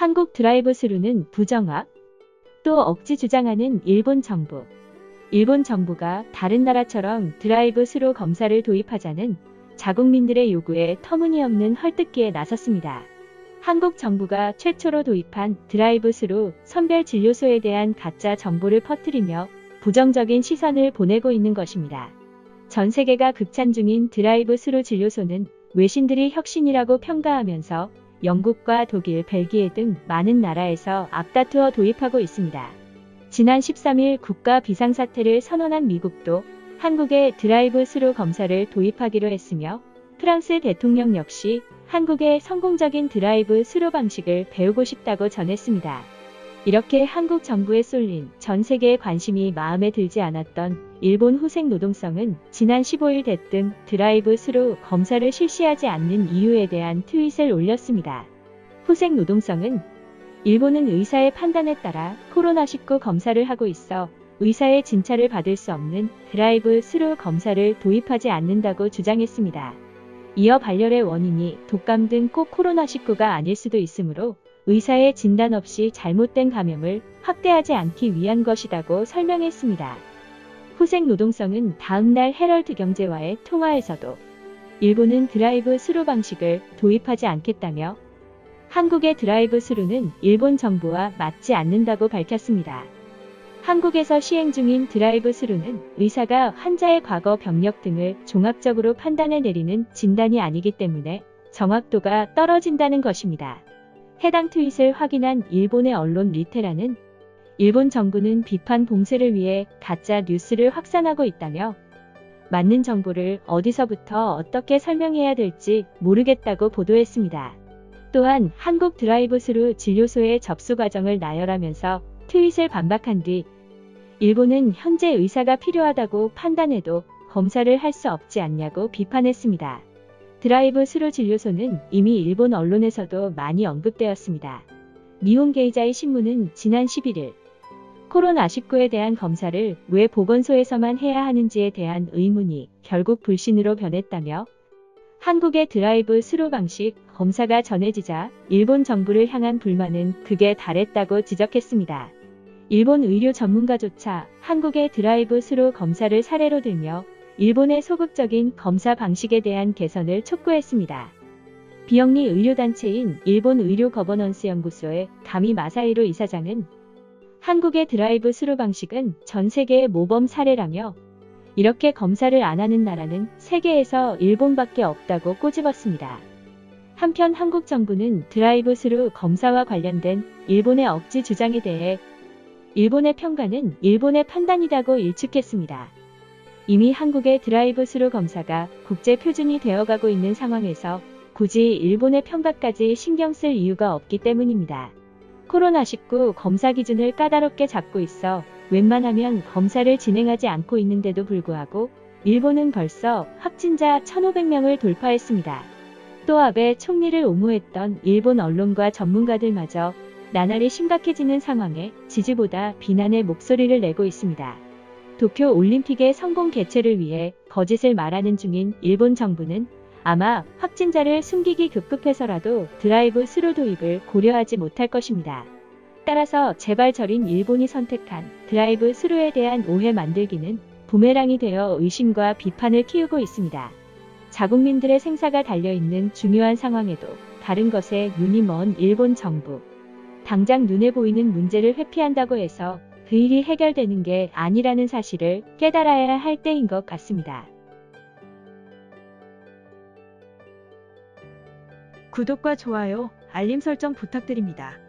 한국 드라이브 스루는 부정확, 또 억지 주장하는 일본 정부. 일본 정부가 다른 나라처럼 드라이브 스루 검사를 도입하자는 자국민들의 요구에 터무니없는 헐뜯기에 나섰습니다. 한국 정부가 최초로 도입한 드라이브 스루 선별 진료소에 대한 가짜 정보를 퍼뜨리며 부정적인 시선을 보내고 있는 것입니다. 전 세계가 극찬 중인 드라이브 스루 진료소는 외신들이 혁신이라고 평가하면서 영국과 독일, 벨기에 등 많은 나라에서 앞다투어 도입하고 있습니다. 지난 13일 국가 비상사태를 선언한 미국도 한국에 드라이브 스루 검사를 도입하기로 했으며 프랑스 대통령 역시 한국의 성공적인 드라이브 스루 방식을 배우고 싶다고 전했습니다. 이렇게 한국 정부에 쏠린 전 세계의 관심이 마음에 들지 않았던 일본 후생 노동성은 지난 15일 대뜸 드라이브 스루 검사를 실시하지 않는 이유에 대한 트윗을 올렸습니다. 후생 노동성은 일본은 의사의 판단에 따라 코로나19 검사를 하고 있어 의사의 진찰을 받을 수 없는 드라이브 스루 검사를 도입하지 않는다고 주장했습니다. 이어 발열의 원인이 독감 등 꼭 코로나19가 아닐 수도 있으므로 의사의 진단 없이 잘못된 감염을 확대하지 않기 위한 것이라고 설명했습니다. 후생 노동성은 다음날 헤럴드 경제와의 통화에서도 일본은 드라이브 스루 방식을 도입하지 않겠다며 한국의 드라이브 스루는 일본 정부와 맞지 않는다고 밝혔습니다. 한국에서 시행 중인 드라이브 스루는 의사가 환자의 과거 병력 등을 종합적으로 판단해 내리는 진단이 아니기 때문에 정확도가 떨어진다는 것입니다. 해당 트윗을 확인한 일본의 언론 리테라는 일본 정부는 비판 봉쇄를 위해 가짜 뉴스를 확산하고 있다며 맞는 정보를 어디서부터 어떻게 설명해야 될지 모르겠다고 보도했습니다. 또한 한국 드라이브 스루 진료소의 접수 과정을 나열하면서 트윗을 반박한 뒤 일본은 현재 의사가 필요하다고 판단해도 검사를 할 수 없지 않냐고 비판했습니다. 드라이브 스루 진료소는 이미 일본 언론에서도 많이 언급되었습니다. 니혼 게이자이 신문은 지난 11일 코로나19에 대한 검사를 왜 보건소에서만 해야 하는지에 대한 의문이 결국 불신으로 변했다며 한국의 드라이브 스루 방식 검사가 전해지자 일본 정부를 향한 불만은 극에 달했다고 지적했습니다. 일본 의료 전문가조차 한국의 드라이브 스루 검사를 사례로 들며 일본의 소극적인 검사 방식에 대한 개선을 촉구했습니다. 비영리 의료단체인 일본 의료 거버넌스 연구소의 가미 마사히로 이사장은 한국의 드라이브 스루 방식은 전 세계의 모범 사례라며 이렇게 검사를 안 하는 나라는 세계에서 일본밖에 없다고 꼬집었습니다. 한편 한국 정부는 드라이브 스루 검사와 관련된 일본의 억지 주장에 대해 일본의 평가는 일본의 판단이라고 일축했습니다. 이미 한국의 드라이브 스루 검사가 국제 표준이 되어가고 있는 상황에서 굳이 일본의 평가까지 신경 쓸 이유가 없기 때문입니다. 코로나19 검사 기준을 까다롭게 잡고 있어 웬만하면 검사를 진행하지 않고 있는데도 불구하고 일본은 벌써 확진자 1,500명을 돌파했습니다. 또 아베 총리를 옹호했던 일본 언론과 전문가들마저 나날이 심각해지는 상황에 지지보다 비난의 목소리를 내고 있습니다. 도쿄 올림픽의 성공 개최를 위해 거짓을 말하는 중인 일본 정부는 아마 확진자를 숨기기 급급해서라도 드라이브 스루 도입을 고려하지 못할 것입니다. 따라서 재발절인 일본이 선택한 드라이브 스루에 대한 오해 만들기는 부메랑이 되어 의심과 비판을 키우고 있습니다. 자국민들의 생사가 달려있는 중요한 상황에도 다른 것에 눈이 먼 일본 정부. 당장 눈에 보이는 문제를 회피한다고 해서 그 일이 해결되는 게 아니라는 사실을 깨달아야 할 때인 것 같습니다. 구독과 좋아요, 알림 설정 부탁드립니다.